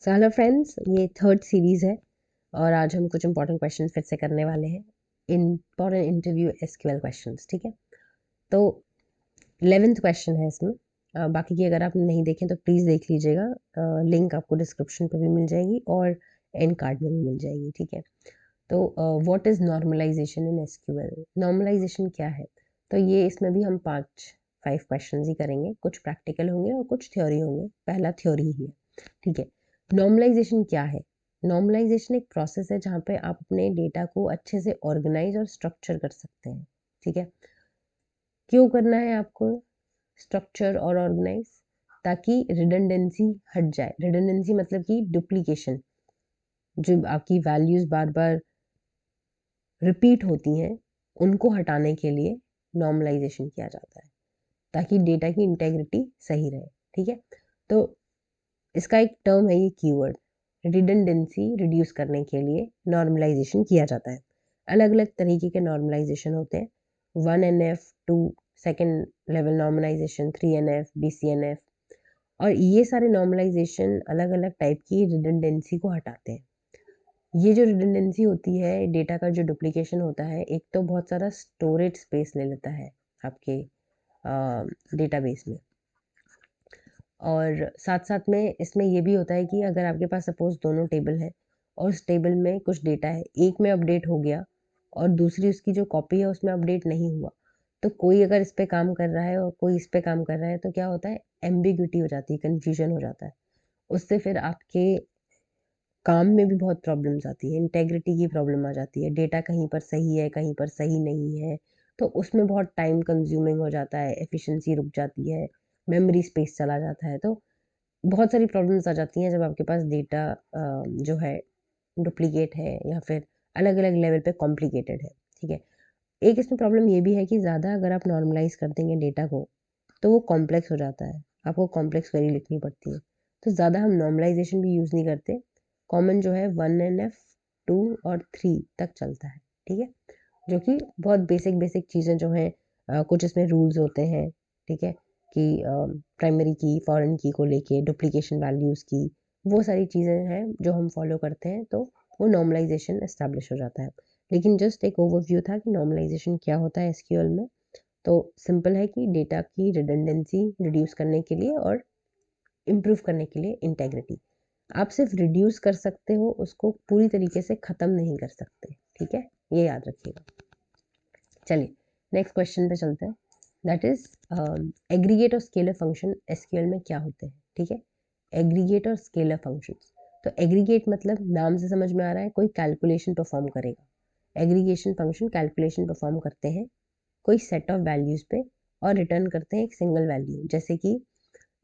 So hello friends, ये third series है और आज हम कुछ इंपॉर्टेंट क्वेश्चंस फिर से करने वाले हैं। इंपॉर्टेंट इंटरव्यू एसक्यूएल क्वेश्चंस, ठीक है। तो 11th क्वेश्चन है इसमें। बाकी की अगर आप नहीं देखें तो प्लीज़ देख लीजिएगा। लिंक आपको डिस्क्रिप्शन पे भी मिल जाएगी और एंड कार्ड में भी मिल जाएगी, ठीक है। तो what is normalization in SQL? Normalization क्या है? तो ये इसमें भी हम 5 क्वेश्चन ही करेंगे। कुछ प्रैक्टिकल होंगे और कुछ थ्योरी होंगे। पहला थ्योरी ही है, ठीक है। नॉर्मलाइजेशन क्या है? नॉर्मलाइजेशन एक प्रोसेस है जहाँ पे आप अपने डेटा को अच्छे से ऑर्गेनाइज और स्ट्रक्चर कर सकते हैं, ठीक है। क्यों करना है आपको स्ट्रक्चर और ऑर्गेनाइज? ताकि रिडंडेंसी हट जाए। रिडंडेंसी मतलब कि डुप्लीकेशन, जो आपकी वैल्यूज बार बार रिपीट होती हैं, उनको हटाने के लिए नॉर्मलाइजेशन किया जाता है ताकि डेटा की इंटेग्रिटी सही रहे, ठीक है। तो इसका एक टर्म है ये कीवर्ड, रिडंडेंसी रिड्यूस करने के लिए नॉर्मलाइजेशन किया जाता है। अलग अलग तरीके के नॉर्मलाइजेशन होते हैं, 1NF, 2 second level normalisation, 3NF, BCNF, और ये सारे नॉर्मलाइजेशन अलग अलग टाइप की रिडंडेंसी को हटाते हैं। ये जो रिडंडेंसी होती है, डेटा का जो डुप्लीकेशन होता है, एक तो बहुत सारा स्टोरेज स्पेस ले लेता है आपके डेटाबेस में, और साथ साथ में इसमें ये भी होता है कि अगर आपके पास सपोज दोनों टेबल है और उस टेबल में कुछ डेटा है, एक में अपडेट हो गया और दूसरी उसकी जो कॉपी है उसमें अपडेट नहीं हुआ, तो कोई अगर इस पे काम कर रहा है और कोई इस पे काम कर रहा है तो क्या होता है, एम्बिग्यूटी हो जाती है, कन्फ्यूजन हो जाता है। उससे फिर आपके काम में भी बहुत प्रॉब्लम्स आती है, इंटेग्रिटी की प्रॉब्लम आ जाती है, डेटा कहीं पर सही है कहीं पर सही नहीं है, तो उसमें बहुत टाइम कंज्यूमिंग हो जाता है, एफिशिएंसी रुक जाती है, मेमोरी स्पेस चला जाता है। तो बहुत सारी प्रॉब्लम्स आ जाती हैं जब आपके पास डेटा जो है डुप्लीकेट है या फिर अलग अलग लेवल पे कॉम्प्लिकेटेड है, ठीक है। एक इसमें प्रॉब्लम ये भी है कि ज़्यादा अगर आप नॉर्मलाइज कर देंगे डेटा को तो वो कॉम्प्लेक्स हो जाता है, आपको कॉम्प्लेक्स क्वेरी लिखनी पड़ती है। तो ज़्यादा हम नॉर्मलाइजेशन भी यूज़ नहीं करते। कॉमन जो है 1NF, 2 और 3 तक चलता है, ठीक है। जो कि बहुत बेसिक बेसिक चीज़ें जो हैं, कुछ इसमें रूल्स होते हैं, ठीक है, कि प्राइमरी की फॉरेन की को लेके डुप्लीकेशन वैल्यूज़ की, वो सारी चीज़ें हैं जो हम फॉलो करते हैं, तो वो नॉर्मलाइजेशन एस्टेब्लिश हो जाता है। लेकिन जस्ट एक ओवरव्यू था कि नॉर्मलाइजेशन क्या होता है एसक्यूएल में। तो सिंपल है कि डेटा की रिडंडेंसी रिड्यूस करने के लिए और इम्प्रूव करने के लिए इंटेग्रिटी। आप सिर्फ रिड्यूस कर सकते हो, उसको पूरी तरीके से ख़त्म नहीं कर सकते, ठीक है, ये याद रखिएगा। चलिए नेक्स्ट क्वेश्चन पे चलते हैं, दैट इज एग्रीगेट और स्केलर फंक्शन एसक्यूएल में क्या होते हैं, ठीक है। एग्रीगेट और स्केलर फंक्शंस, तो एग्रीगेट मतलब नाम से समझ में आ रहा है कोई कैलकुलेशन परफॉर्म करेगा। एग्रीगेशन फंक्शन कैलकुलेशन परफॉर्म करते हैं कोई सेट ऑफ वैल्यूज़ पे और रिटर्न करते हैं एक सिंगल वैल्यू, जैसे कि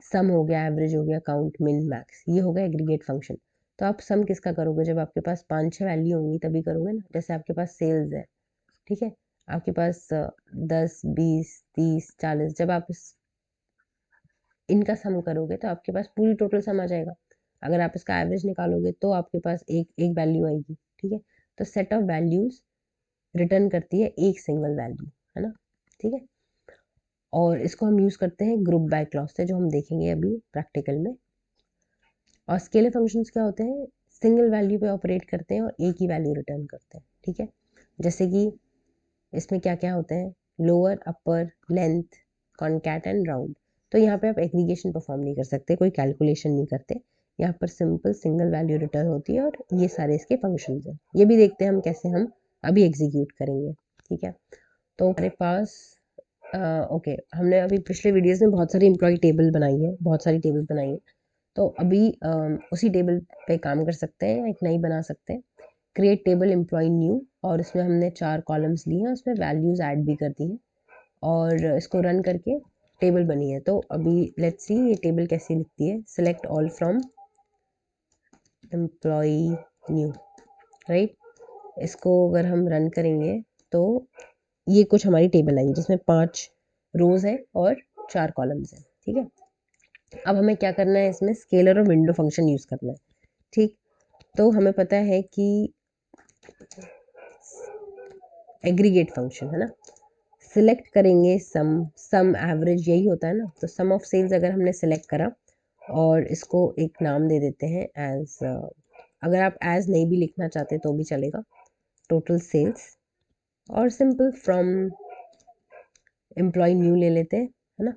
सम हो गया, एवरेज हो गया, काउंट, मिन, मैक्स, ये हो गया एग्रीगेट फंक्शन। तो आप सम किसका करोगे, जब आपके पास 5-6 वैल्यू होंगी तभी करोगे ना। जैसे आपके पास सेल्स है, ठीक है, आपके पास 10, 20, 30, 40, जब आप इनका सम करोगे तो आपके पास पूरी टोटल सम आ जाएगा। अगर आप इसका एवरेज निकालोगे तो आपके पास एक एक वैल्यू आएगी, ठीक है। तो सेट ऑफ वैल्यूज रिटर्न करती है एक सिंगल वैल्यू, है ना, ठीक है। और इसको हम यूज़ करते हैं ग्रुप बाय क्लॉज से, जो हम देखेंगे अभी प्रैक्टिकल में। और स्केलर फंक्शंस क्या होते हैं, सिंगल वैल्यू पे ऑपरेट करते हैं और एक ही वैल्यू रिटर्न करते हैं, ठीक है। जैसे कि इसमें क्या क्या होते हैं, lower, upper, length, concat and round. तो यहाँ पे आप एग्रीगेशन परफॉर्म नहीं कर सकते, कोई कैलकुलेशन नहीं करते, यहाँ पर सिंपल सिंगल वैल्यू रिटर्न होती है और ये सारे इसके फंक्शंस हैं। ये भी देखते हैं हम कैसे हम अभी एग्जीक्यूट करेंगे, ठीक है। तो हमारे पास ओके, हमने अभी पिछले वीडियोस में बहुत सारी एम्प्लॉय टेबल बनाई है, बहुत सारी टेबल बनाई है। तो अभी उसी टेबल पे काम कर सकते हैं, एक नई बना सकते हैं, क्रिएट टेबल एम्प्लॉय न्यू, और उसमें हमने 4 कॉलम्स लिए हैं, उसमें वैल्यूज़ ऐड भी कर दी हैं और इसको रन करके टेबल बनी है। तो अभी लेट्स सी ये टेबल कैसी लिखती है, select all from employ new, right. इसको अगर हम रन करेंगे तो ये कुछ हमारी टेबल आई जिसमें 5 रोज है और 4 कॉलम्स हैं, ठीक है। अब हमें क्या करना है, इसमें स्केलर और विंडो फंक्शन यूज़ करना है, ठीक। तो हमें पता है कि एग्रीगेट फंक्शन है ना, सिलेक्ट करेंगे सम, सम एवरेज, यही होता है ना। तो सम ऑफ सेल्स अगर हमने सेलेक्ट करा और इसको एक नाम दे देते हैं एज, अगर आप एज नहीं भी लिखना चाहते तो भी चलेगा, टोटल सेल्स, और सिंपल फ्रॉम एम्प्लॉय न्यू ले लेते हैं, है ना।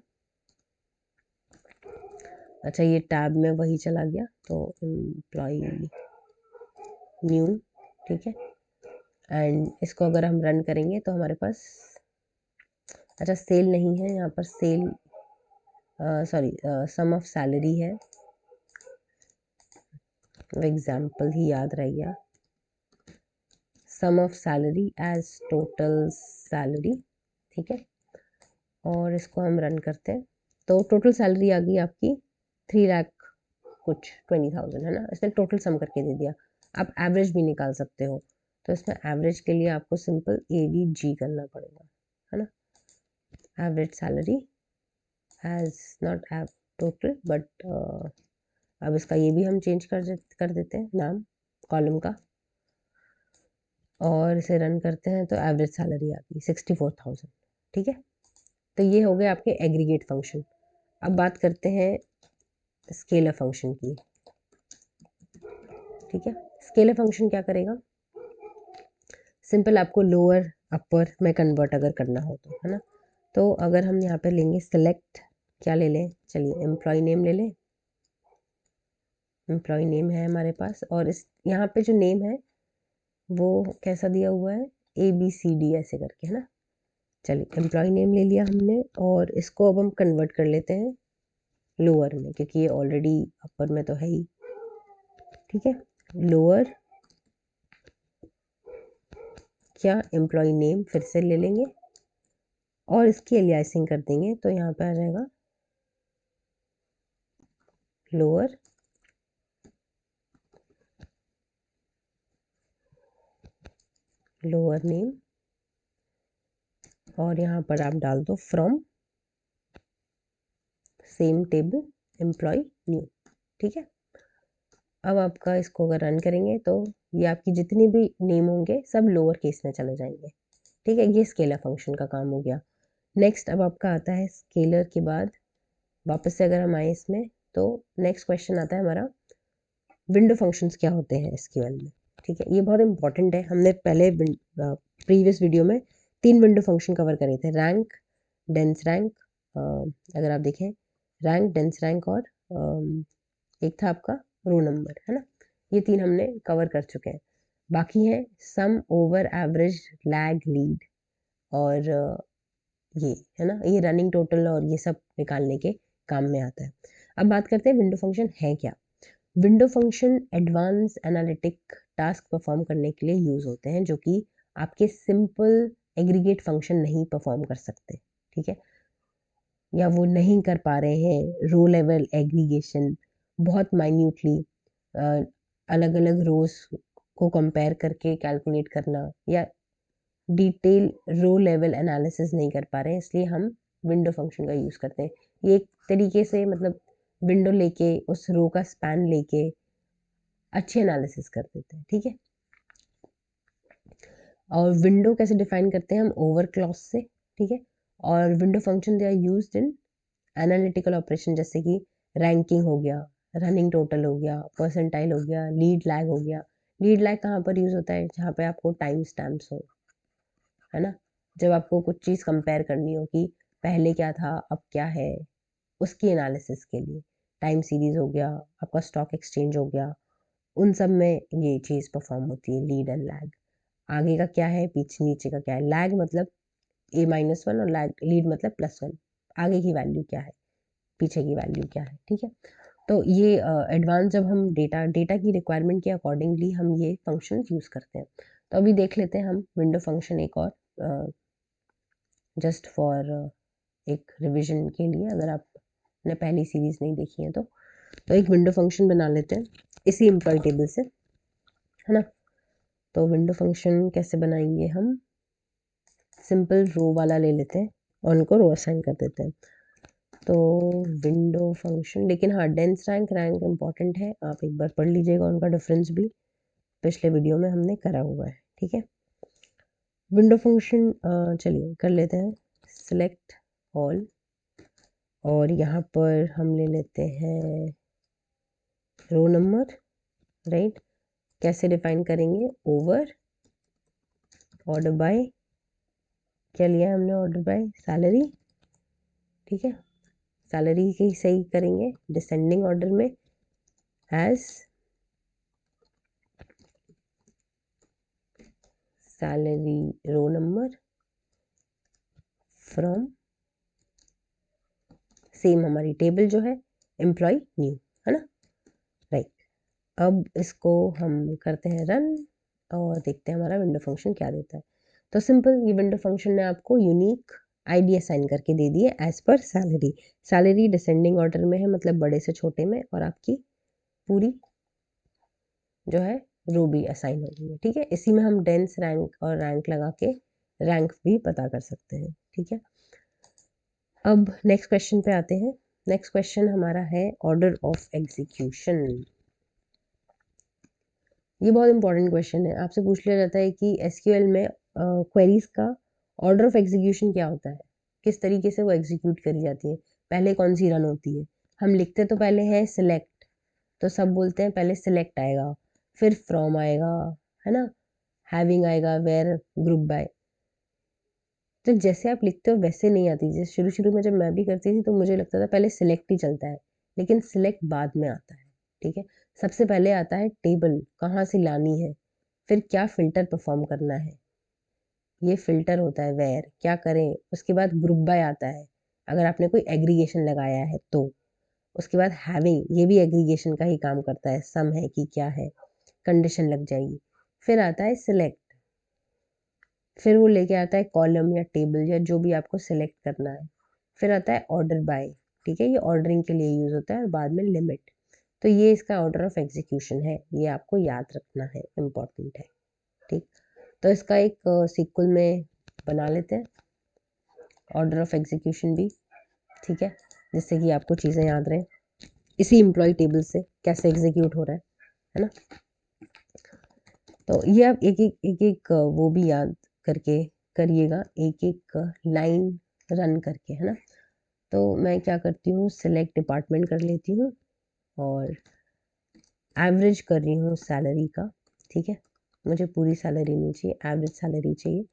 अच्छा, ये टैब में वही चला गया, तो एम्प्लॉय न्यू, ठीक है। एंड इसको अगर हम रन करेंगे तो हमारे पास, अच्छा सेल नहीं है यहाँ पर, sale sorry sum of salary है, एग्जाम्पल ही याद रह गया, sum of salary as total salary, ठीक है। और इसको हम रन करते हैं तो टोटल सैलरी आ गई आपकी 3 लाख कुछ 20,000, है ना। इसने टोटल सम करके दे दिया। आप एवरेज भी निकाल सकते हो, तो इसमें एवरेज के लिए आपको सिंपल AVG करना पड़ेगा, है ना। एवरेज सैलरी एज नॉट एव टोटल बट, अब इसका ये भी हम चेंज कर देते हैं नाम कॉलम का, और इसे रन करते हैं तो एवरेज सैलरी आती है 64,000, ठीक है। तो ये हो गए आपके एग्रीगेट फंक्शन। अब बात करते हैं स्केलर फंक्शन की, ठीक है। स्केलर फंक्शन क्या करेगा, सिंपल आपको लोअर अपर में कन्वर्ट अगर करना हो तो, है ना। तो अगर हम यहाँ पे लेंगे सेलेक्ट, क्या ले लें, चलिए एम्प्लॉय नेम ले लें। एम्प्लॉय नेम है हमारे पास, और इस यहाँ पे जो नेम है वो कैसा दिया हुआ है, ABCD ऐसे करके, है ना। चलिए एम्प्लॉय नेम ले लिया हमने, और इसको अब हम कन्वर्ट कर लेते हैं लोअर में, क्योंकि ये ऑलरेडी अपर में तो है ही, ठीक है। लोअर क्या, एम्प्लॉय नेम फिर से ले लेंगे और इसकी एलियासिंग कर देंगे, तो यहाँ पे आ जाएगा लोअर लोअर नेम, और यहाँ पर आप डाल दो from same table employee new, ठीक है। अब आपका इसको अगर रन करेंगे तो ये आपकी जितने भी नेम होंगे सब लोअर केस में चले जाएंगे, ठीक है। ये स्केलर फंक्शन का काम हो गया। नेक्स्ट अब आपका आता है स्केलर के बाद, वापस से अगर हम आए इसमें, तो नेक्स्ट क्वेश्चन आता है हमारा, विंडो फंक्शंस क्या होते हैं एसक्यूएल में, ठीक है। ये बहुत इंपॉर्टेंट है। हमने पहले प्रीवियस वीडियो में 3 विंडो फंक्शन कवर करे थे, रैंक, डेंस रैंक, अगर आप देखें रैंक, डेंस रैंक, और एक था आपका रो नंबर, है ना। ये 3 हमने कवर कर चुके हैं। बाकी है सम, ओवर, एवरेज, लैग, लीड, और ये, है ना, ये रनिंग टोटल और ये सब निकालने के काम में आता है। अब बात करते हैं विंडो फंक्शन है क्या। Window function advance analytic task perform करने के लिए यूज होते हैं, जो कि आपके सिंपल एग्रीगेट फंक्शन नहीं परफॉर्म कर सकते, ठीक है, या वो नहीं कर पा रहे हैं। रो लेवल एग्रीगेशन, बहुत माइन्यूटली अलग अलग रोज को कंपेयर करके कैलकुलेट करना, या डिटेल रो लेवल एनालिसिस नहीं कर पा रहे हैं, इसलिए हम विंडो फंक्शन का यूज़ करते हैं। ये एक तरीके से मतलब विंडो लेके उस रो का स्पैन लेके अच्छी एनालिसिस कर देते हैं, ठीक है। और विंडो कैसे डिफाइन करते हैं हम, ओवर क्लॉज से, ठीक है। और window function they are used in analytical operation, जैसे कि रैंकिंग हो गया, रनिंग टोटल हो गया, परसेंटाइल हो गया, लीड लैग हो गया। लीड लैग कहाँ पर यूज़ होता है, जहाँ पे आपको टाइम स्टैम्प्स हो, है ना। जब आपको कुछ चीज़ कंपेयर करनी हो कि पहले क्या था अब क्या है, उसकी एनालिसिस के लिए टाइम सीरीज हो गया, आपका स्टॉक एक्सचेंज हो गया, उन सब में ये चीज़ परफॉर्म होती है, लीड एंड लैग। आगे का क्या है, पीछे नीचे का क्या है, लैग मतलब A-1 और लैग लीड मतलब +1, आगे की वैल्यू क्या है, पीछे की वैल्यू क्या है, ठीक है। तो ये एडवांस जब हम डेटा की रिक्वायरमेंट के अकॉर्डिंगली हम ये फंक्शन यूज़ करते हैं। तो अभी देख लेते हैं हम विंडो फंक्शन एक और, जस्ट फॉर एक रिवीजन के लिए, अगर आपने पहली सीरीज नहीं देखी है तो एक विंडो फंक्शन बना लेते हैं इसी एम्प्लॉय टेबल से, है ना। तो विंडो फंक्शन कैसे बनाएंगे हम, सिंपल रो वाला ले लेते हैं और उनको रो असाइन कर देते हैं। तो विंडो फंक्शन, लेकिन हाँ डेंस रैंक, रैंक इम्पॉर्टेंट है, आप एक बार पढ़ लीजिएगा, उनका डिफरेंस भी पिछले वीडियो में हमने करा हुआ है, ठीक है। विंडो फंक्शन चलिए कर लेते हैं सिलेक्ट ऑल, और यहाँ पर हम ले लेते हैं रो नंबर, राइट। कैसे डिफाइन करेंगे? ओवर ऑर्डर बाय, क्या लिया हमने ऑर्डर बाय? सैलरी, ठीक है। सैलरी की सही करेंगे डिसेंडिंग ऑर्डर में, as salary row number from same हमारी टेबल जो है एम्प्लॉय न्यू, है ना, राइट। अब इसको हम करते हैं रन और देखते हैं हमारा विंडो फंक्शन क्या देता है। तो सिंपल, ये विंडो फंक्शन ने आपको यूनिक आईडी असाइन करके दे दी है as per salary. Salary descending order में है, मतलब बड़े से छोटे में, और आपकी पूरी जो है रो भी असाइन हो गई है, ठीक है। इसी में हम डेंस रैंक और रैंक लगा के रैंक भी पता कर सकते हैं, ठीक है। अब नेक्स्ट क्वेश्चन पे आते हैं। नेक्स्ट क्वेश्चन हमारा है ऑर्डर ऑफ एग्जीक्यूशन। ये बहुत इंपॉर्टेंट क्वेश्चन है, आपसे पूछ लिया जाता है कि एसक्यूएल में क्वेरीज का ऑर्डर ऑफ एग्जीक्यूशन क्या होता है, किस तरीके से वो एग्जीक्यूट करी जाती है, पहले कौन सी रन होती है। हम लिखते तो पहले है सिलेक्ट, तो सब बोलते हैं पहले सिलेक्ट आएगा, फिर फ्रॉम आएगा, है ना, हैविंग आएगा, वेयर, ग्रुप बाय। तो जैसे आप लिखते हो वैसे नहीं आती। जैसे शुरू शुरू में जब मैं भी करती थी तो मुझे लगता था पहले सिलेक्ट ही चलता है, लेकिन सिलेक्ट बाद में आता है, ठीक है। सबसे पहले आता है टेबल, कहाँ से लानी है, फिर क्या फिल्टर परफॉर्म करना है, ये फिल्टर होता है वेयर, क्या करें। उसके बाद ग्रुप बाय आता है, अगर आपने कोई एग्रीगेशन लगाया है तो। उसके बाद हैविंग, ये भी एग्रीगेशन का ही काम करता है, सम है कि क्या है, कंडीशन लग जाएगी। फिर आता है सिलेक्ट, फिर वो लेके आता है कॉलम या टेबल या जो भी आपको सिलेक्ट करना है। फिर आता है ऑर्डर बाय, ठीक है, ये ऑर्डरिंग के लिए यूज होता है, और बाद में लिमिट। तो ये इसका ऑर्डर ऑफ एग्जीक्यूशन है, ये आपको याद रखना है, इम्पॉर्टेंट है, ठीक। तो इसका एक सीक्वल में बना लेते हैं ऑर्डर ऑफ एग्जीक्यूशन भी, ठीक है, जिससे कि आपको चीज़ें याद रहें इसी एम्प्लॉय टेबल से कैसे एग्जीक्यूट हो रहा है ना। तो ये आप एक वो भी याद करके करिएगा, एक एक लाइन रन करके, है ना। तो मैं क्या करती हूँ, सिलेक्ट डिपार्टमेंट कर लेती हूँ और एवरेज कर रही हूँ सैलरी का, ठीक है। मुझे पूरी सैलरी नहीं चाहिए, एवरेज सैलरी चाहिए।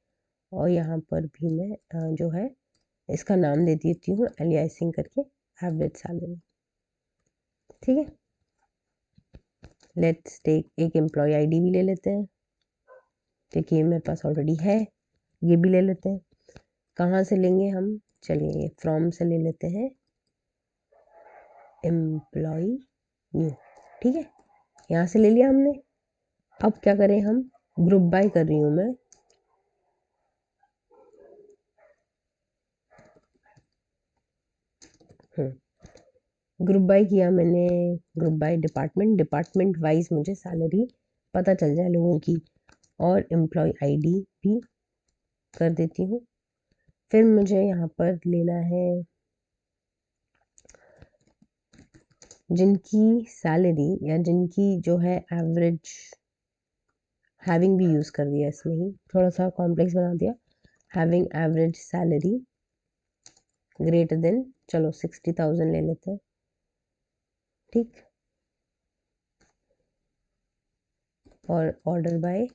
और यहाँ पर भी मैं जो है इसका नाम दे देती हूँ एलियासिंग करके, एवरेज सैलरी, ठीक है। लेट्स टेक एक एम्प्लॉय आईडी भी ले लेते हैं, क्योंकि ये मेरे पास ऑलरेडी है। ये भी ले लेते हैं, कहाँ से लेंगे हम, चलिए फ्रॉम से ले लेते हैं एम्प्लॉय न्यू, ठीक है, यहाँ से ले लिया हमने। अब क्या करें हम, ग्रुप बाय कर रही हूँ मैं, ग्रुप बाय किया मैंने, group by department, department wise मुझे सैलरी पता चल जाए लोगों की, और एम्प्लॉय आईडी भी कर देती हूँ। फिर मुझे यहाँ पर लेना है जिनकी सैलरी या जिनकी जो है एवरेज, हैविंग भी यूज़ कर दिया इसमें ही, थोड़ा सा कॉम्प्लेक्स बना दिया, having average salary greater than, चलो 60,000 ले लेते हैं, ठीक। और order by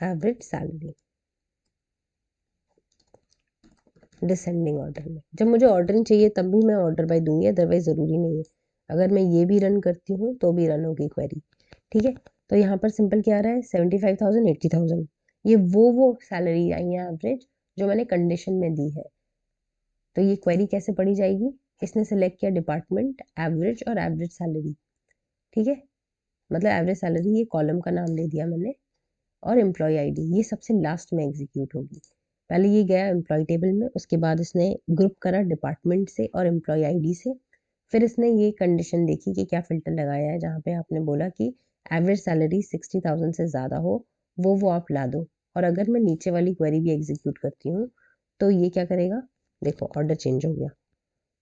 average salary descending order में। जब मुझे ऑर्डरिंग चाहिए तब भी मैं ऑर्डर बाय दूंगी, अदरवाइज ज़रूरी नहीं है। अगर मैं ये भी रन करती हूँ तो भी रन होगी क्वेरी, ठीक है। तो यहाँ पर सिंपल क्या आ रहा है, 75,000, 80,000, ये वो सैलरी आई है एवरेज जो मैंने कंडीशन में दी है। तो ये क्वेरी कैसे पढ़ी जाएगी, इसने सेलेक्ट किया डिपार्टमेंट, एवरेज और एवरेज सैलरी, ठीक है, मतलब एवरेज सैलरी ये कॉलम का नाम दे दिया मैंने, और एम्प्लॉय आईडी ये सबसे लास्ट में एग्जीक्यूट होगी। पहले ये गया एम्प्लॉय टेबल में, उसके बाद इसने ग्रुप करा डिपार्टमेंट से और एम्प्लॉय आईडी से। फिर इसने ये कंडीशन देखी कि क्या फ़िल्टर लगाया है, जहाँ पे आपने बोला कि एवरेज सैलरी 60,000 से ज़्यादा हो, वो आप ला दो। और अगर मैं नीचे वाली क्वेरी भी एग्जीक्यूट करती हूँ तो ये क्या करेगा, देखो ऑर्डर चेंज हो गया,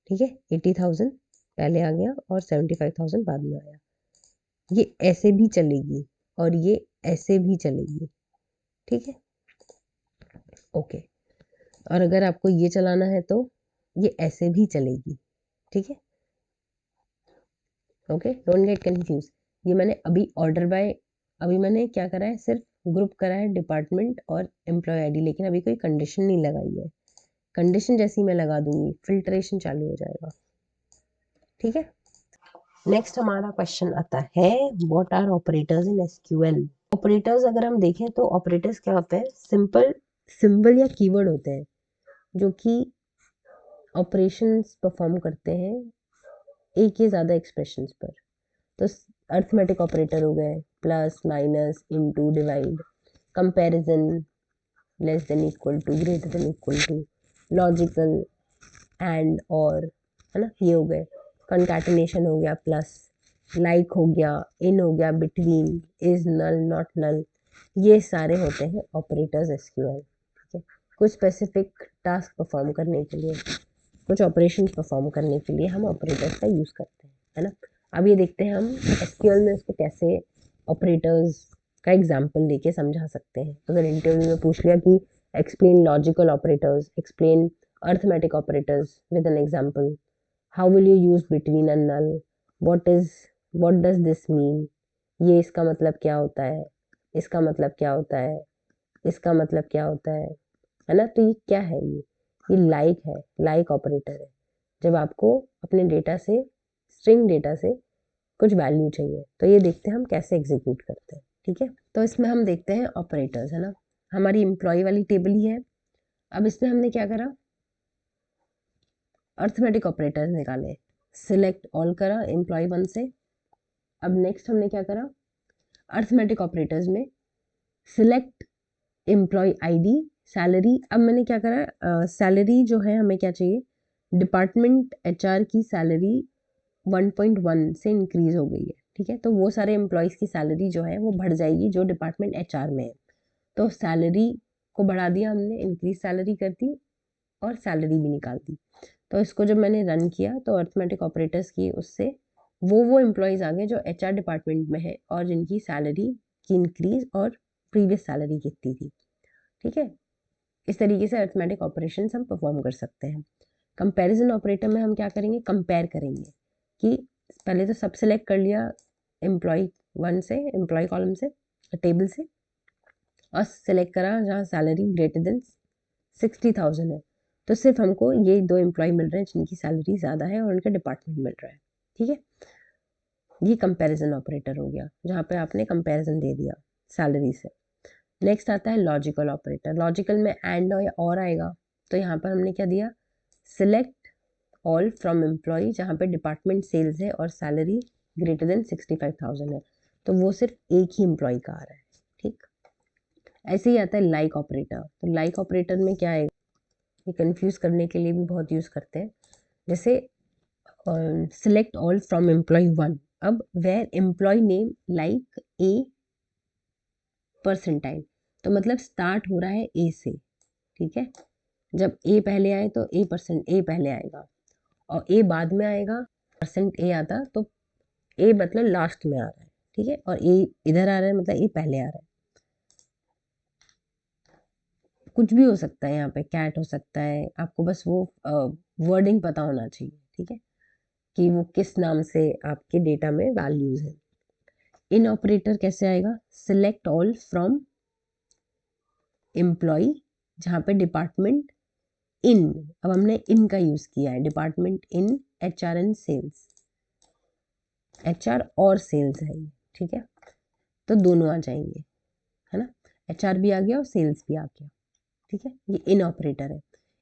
ठीक है, 80,000 पहले आ गया और 75,000 बाद में आया। ये ऐसे भी चलेगी और ये ऐसे भी चलेगी, ठीक है, ओके। और अगर आपको ये चलाना है तो ये ऐसे भी चलेगी, ठीक है। Okay, don't get confuse. ये मैंने अभी ऑर्डर बाय, अभी मैंने क्या करा है, सिर्फ ग्रुप करा है डिपार्टमेंट और एम्प्लॉय आईडी, लेकिन अभी कोई कंडीशन नहीं लगाई है। कंडीशन जैसी मैं लगा दूंगी फिल्ट्रेशन चालू हो जाएगा, ठीक है। नेक्स्ट हमारा क्वेश्चन आता है, what are operators in SQL. Operators अगर हम देखें तो ऑपरेटर्स क्या होते हैं, सिंपल सिंबल या कीवर्ड होते हैं जो कि ऑपरेशंस परफॉर्म करते हैं एक या ज़्यादा एक्सप्रेशंस पर। तो अर्थमेटिक ऑपरेटर हो गए, plus minus into divide, comparison, less than equal to, greater than equal to, logical, and, और, है ना, ये हो गए। कंकैटिनेशन हो गया, प्लस, लाइक हो गया, इन हो गया, between, is, null, not null, ये सारे होते हैं ऑपरेटर्स एसक्यूएल, ठीक है। कुछ स्पेसिफिक टास्क परफॉर्म करने के लिए, कुछ ऑपरेशन परफॉर्म करने के लिए हम ऑपरेटर्स का यूज़ करते हैं, है ना। अब ये देखते हैं हम एसक्यूएल में इसको कैसे ऑपरेटर्स का एग्जाम्पल लेके समझा सकते हैं। अगर इंटरव्यू में पूछ लिया कि explain logical operators, explain arithmetic operators with an example, how will you use between and null, what does this mean, ये इसका मतलब क्या होता है, इसका मतलब क्या होता है, इसका मतलब क्या होता है ना। तो ये क्या है, ये लाइक है, लाइक ऑपरेटर है। जब आपको अपने डेटा से, स्ट्रिंग डेटा से कुछ वैल्यू चाहिए, तो ये देखते हैं हम कैसे एग्जीक्यूट करते हैं, ठीक है। तो इसमें हम देखते हैं ऑपरेटर्स, है ना। हमारी एम्प्लॉय वाली टेबल ही है। अब इसमें हमने क्या करा, अर्थमेटिक ऑपरेटर्स निकाले, सिलेक्ट ऑल करा एम्प्लॉय 1 से। अब नेक्स्ट हमने क्या करा, अर्थमेटिक ऑपरेटर्स में सिलेक्ट एम्प्लॉय आईडी, सैलरी। अब मैंने क्या करा, सैलरी जो है हमें क्या चाहिए, डिपार्टमेंट एचआर की सैलरी 1.1 से इंक्रीज हो गई है, ठीक है। तो वो सारे एम्प्लॉयज़ की सैलरी जो है वो बढ़ जाएगी जो डिपार्टमेंट एचआर में है। तो सैलरी को बढ़ा दिया हमने, इंक्रीज सैलरी कर दी और सैलरी भी निकाल दी। तो इसको जब मैंने रन किया तो अर्थमेटिक ऑपरेटर्स किए, उससे वो एम्प्लॉयज़ आ गए जो एचआर डिपार्टमेंट में है और जिनकी सैलरी की इंक्रीज और प्रीवियस सैलरी कितनी थी, ठीक है। इस तरीके से अर्थमेटिक ऑपरेशन हम परफॉर्म कर सकते हैं। कंपैरिजन ऑपरेटर में हम क्या करेंगे, कंपेयर करेंगे कि पहले तो सब सेलेक्ट कर लिया एम्प्लॉय 1 से, एम्प्लॉय कॉलम से, टेबल से, और सेलेक्ट करा जहाँ सैलरी ग्रेटर देन 60,000 है, तो सिर्फ हमको ये 2 एम्प्लॉय मिल रहे हैं जिनकी सैलरी ज़्यादा है और उनका डिपार्टमेंट मिल रहा है, ठीक है। ये कंपैरिजन ऑपरेटर हो गया जहाँ पे आपने कंपैरिजन दे दिया सैलरी से। नेक्स्ट आता है लॉजिकल ऑपरेटर। लॉजिकल में एंड और आएगा, तो यहाँ पर हमने क्या दिया, सिलेक्ट ऑल फ्रॉम एम्प्लॉय, जहाँ पे डिपार्टमेंट सेल्स है और सैलरी ग्रेटर देन 65,000 है, तो वो सिर्फ एक ही एम्प्लॉय का आ रहा है, ठीक। ऐसे ही आता है लाइक ऑपरेटर। तो लाइक ऑपरेटर में क्या है, ये कंफ्यूज करने के लिए भी बहुत यूज़ करते हैं। जैसे सिलेक्ट ऑल फ्रॉम एम्प्लॉय 1, अब where employee name like A percentile, तो मतलब स्टार्ट हो रहा है ए से, ठीक है। जब ए पहले आए तो ए पहले आएगा, और ए बाद में आएगा, परसेंट ए आता तो ए मतलब लास्ट में आ रहा है, ठीक है। और ए इधर आ रहा है मतलब ए पहले आ रहा है। कुछ भी हो सकता है, यहाँ पे कैट हो सकता है, आपको बस वो वर्डिंग पता होना चाहिए, ठीक है, कि वो किस नाम से आपके डेटा में वैल्यूज है। इन ऑपरेटर कैसे आएगा, सिलेक्ट ऑल फ्रॉम एम्प्लॉय, जहाँ पे डिपार्टमेंट इन, अब हमने इन का यूज किया है, department in HR and sales, HR और सेल्स है ये, ठीक है। तो दोनों आ जाएंगे, है ना, एचआर भी आ गया और सेल्स भी आ गया, ठीक है। ये इन ऑपरेटर है।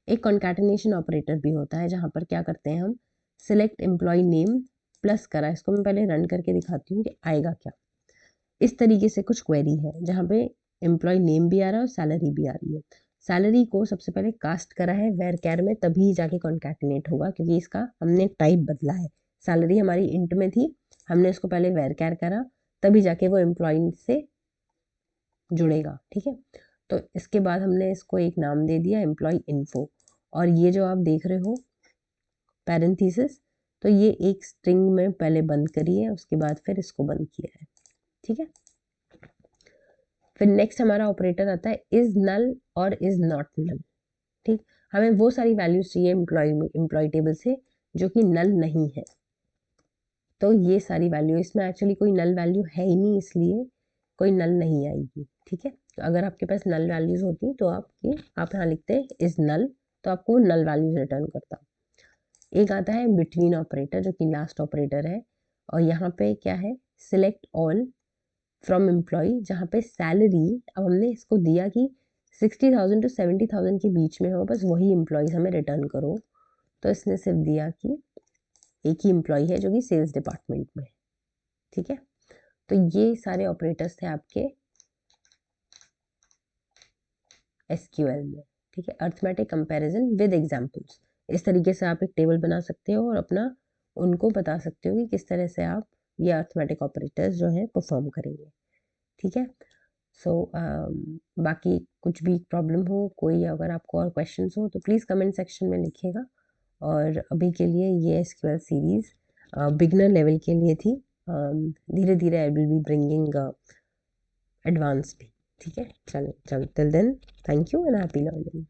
एक कॉन्कैटिनेशन ऑपरेटर भी होता है जहाँ पर क्या करते हैं हम, सिलेक्ट एम्प्लॉय नेम प्लस करा, इसको मैं पहले रन करके दिखाती हूँ कि आएगा क्या। इस तरीके से कुछ क्वेरी है जहाँ पे एम्प्लॉय नेम भी आ रहा है और सैलरी भी आ रही है। सैलरी को सबसे पहले कास्ट करा है वेर कैर में, तभी जाके कॉन्कैटिनेट होगा, क्योंकि इसका हमने टाइप बदला है। सैलरी हमारी इंट में थी, हमने इसको पहले वेर कैर करा, तभी जाके वो एम्प्लॉय से जुड़ेगा, ठीक है। तो इसके बाद हमने इसको एक नाम दे दिया एम्प्लॉय इन्फो, और ये जो आप देख रहे हो पैरेंथेसिस, तो ये एक स्ट्रिंग में पहले बंद करी है, उसके बाद फिर इसको बंद किया है, ठीक है। फिर नेक्स्ट हमारा ऑपरेटर आता है इज नल और इज नॉट नल। ठीक, हमें वो सारी वैल्यूज चाहिए एम्प्लॉय टेबल से जो कि नल नहीं है। तो ये सारी वैल्यू, इसमें एक्चुअली कोई नल वैल्यू है ही नहीं, इसलिए कोई नल नहीं आएगी। ठीक है, तो अगर आपके पास नल वैल्यूज होती तो आप यहाँ लिखते इज नल, तो आपको नल वैल्यूज रिटर्न करता। एक आता है बिटवीन ऑपरेटर जो कि लास्ट ऑपरेटर है, और यहाँ पे क्या है, सिलेक्ट ऑल फ्रॉम एम्प्लॉय, जहाँ पे सैलरी अब हमने इसको दिया कि 60,000 to 70,000 के बीच में हो, बस वही एम्प्लॉयज़ हमें रिटर्न करो। तो इसने सिर्फ दिया कि एक ही एम्प्लॉय है जो कि सेल्स डिपार्टमेंट में है। ठीक है, तो ये सारे ऑपरेटर्स थे आपके एसक्यूएल में। ठीक है, अर्थमेटिक कंपैरिजन विद एग्जांपल्स, इस तरीके से आप एक टेबल बना सकते हो और अपना उनको बता सकते हो कि किस तरह से आप ये अर्थमेटिक ऑपरेटर्स जो है परफॉर्म करेंगे। ठीक है, सो बाकी कुछ भी प्रॉब्लम हो, कोई अगर आपको और क्वेश्चंस हो तो प्लीज़ कमेंट सेक्शन में लिखिएगा। और अभी के लिए ये एसक्यूएल सीरीज़ बिगनर लेवल के लिए थी। धीरे धीरे I will be bringing advance भी। ठीक है, चलो चलो, till then thank you and happy learning.